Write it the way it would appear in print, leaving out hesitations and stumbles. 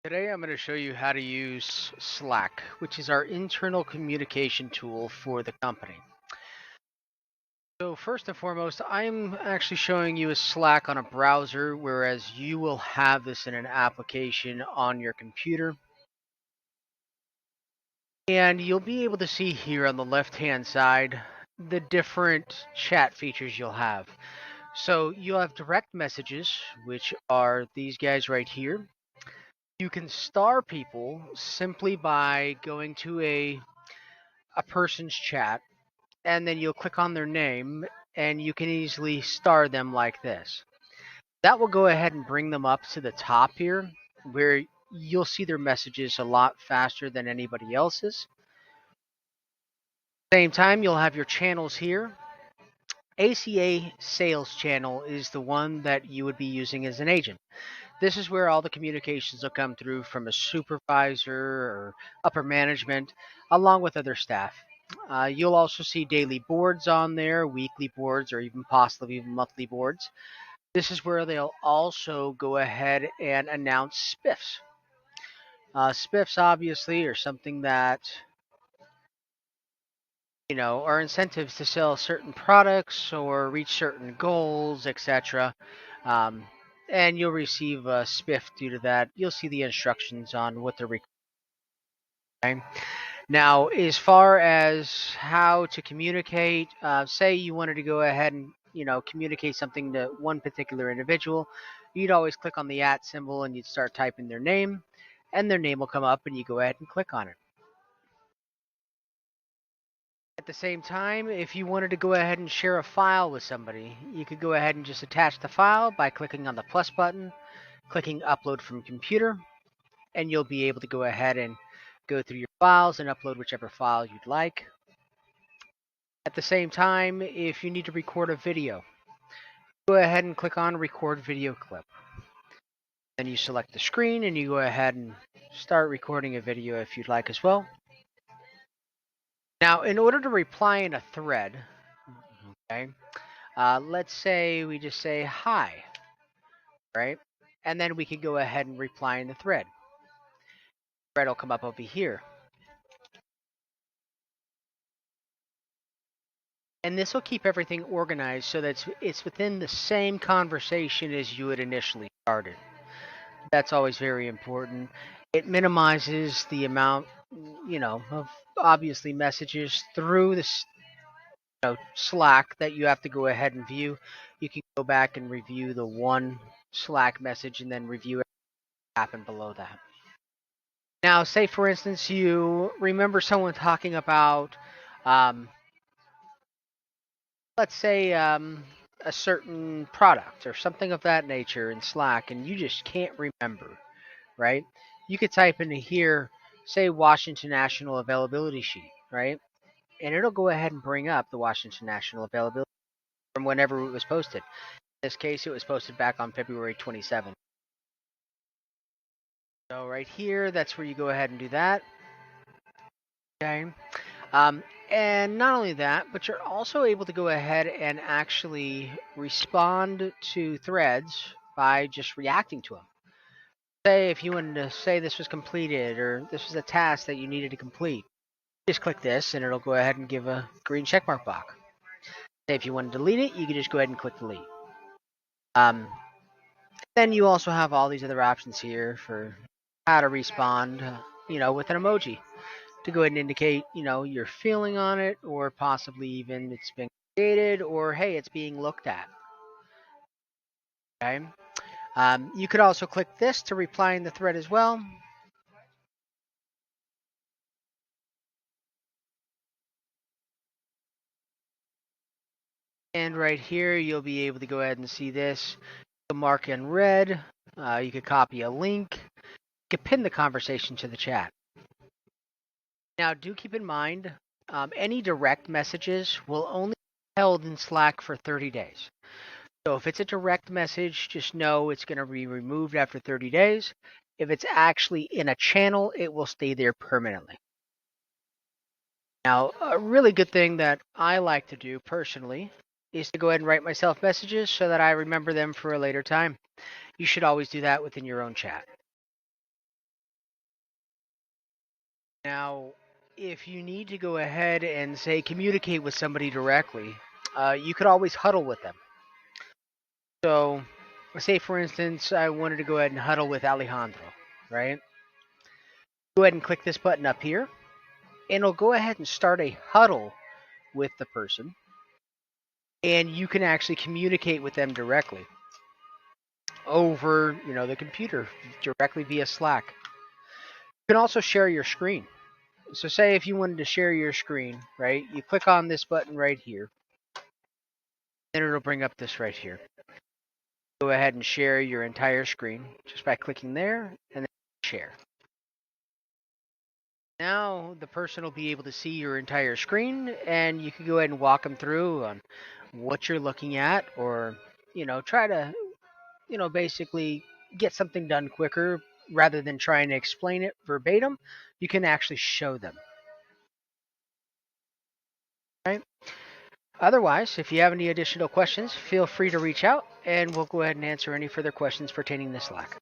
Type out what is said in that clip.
Today I'm going to show you how to use Slack, which is our internal communication tool for the company. So first and foremost, I'm actually showing you a Slack on a browser, whereas you will have this in an application on your computer. And you'll be able to see here on the left-hand side the different chat features you'll have. So you'll have direct messages, which are these guys right here. You can star people simply by going to a person's chat, and then you'll click on their name and you can easily star them like this. That will go ahead and bring them up to the top here where you'll see their messages a lot faster than anybody else's. Same time, you'll have your channels here. ACA sales channel is the one that you would be using as an agent. This is where all the communications will come through from a supervisor or upper management, along with other staff. You'll also see daily boards on there, weekly boards, or even possibly even monthly boards. This is where they'll also go ahead and announce spiffs. Spiffs obviously are something that are incentives to sell certain products or reach certain goals, etc. Um, and you'll receive a spiff due to that. You'll see the instructions on what they're requiring. Now, as far as how to communicate, say you wanted to go ahead and communicate something to one particular individual, you'd always click on the @ symbol and you'd start typing their name, and their name will come up, and you go ahead and click on it. At the same time, if you wanted to go ahead and share a file with somebody, you could go ahead and just attach the file by clicking on the plus button, clicking upload from computer, and you'll be able to go ahead and go through your files and upload whichever file you'd like. At the same time, if you need to record a video, go ahead and click on record video clip. Then you select the screen and you go ahead and start recording a video if you'd like as well. Now, in order to reply in a thread, okay, let's say we just say hi, right? And then we can go ahead and reply in the thread. The thread will come up over here. And this will keep everything organized so that it's within the same conversation as you had initially started. That's always very important. It minimizes the amount, of obviously messages through this Slack that you have to go ahead and view. You can go back and review the one Slack message and then review it happened below that. Now, say for instance, you remember someone talking about, um, let's say, a certain product or something of that nature in Slack, and you just can't remember, right? You could type into here, say Washington National availability sheet, right? And it'll go ahead and bring up the Washington National availability from whenever it was posted. In this case, it was posted back on February 27th. So right here, that's where you go ahead and do that. Okay. Um, and not only that, but you're also able to go ahead and actually respond to threads by just reacting to them. Say if you wanted to say this was completed or this was a task that you needed to complete, just click this and it'll go ahead and give a green checkmark box. Say if you want to delete it, you can just go ahead and click delete. Then you also have all these other options here for how to respond, with an emoji to go ahead and indicate, your feeling on it, or possibly even it's been created, or hey, it's being looked at. Okay. You could also click this to reply in the thread as well. And right here, you'll be able to go ahead and see this. You can mark in red. You could copy a link. You could pin the conversation to the chat. Now, do keep in mind, any direct messages will only be held in Slack for 30 days. So if it's a direct message, just know it's going to be removed after 30 days. If it's actually in a channel, it will stay there permanently. Now, a really good thing that I like to do personally is to go ahead and write myself messages so that I remember them for a later time. You should always do that within your own chat. Now, if you need to go ahead and say communicate with somebody directly, you could always huddle with them. So, say for instance, I wanted to go ahead and huddle with Alejandro, right? Go ahead and click this button up here, and it'll go ahead and start a huddle with the person, and you can actually communicate with them directly over, the computer directly via Slack. You can also share your screen. So say if you wanted to share your screen, right? You click on this button right here, and it'll bring up this right here. Go ahead and share your entire screen just by clicking there and then share. Now the person will be able to see your entire screen, and you can go ahead and walk them through on what you're looking at, or try to basically get something done quicker rather than trying to explain it verbatim. You can actually show them. Right? Otherwise, if you have any additional questions, feel free to reach out, and we'll go ahead and answer any further questions pertaining to Slack.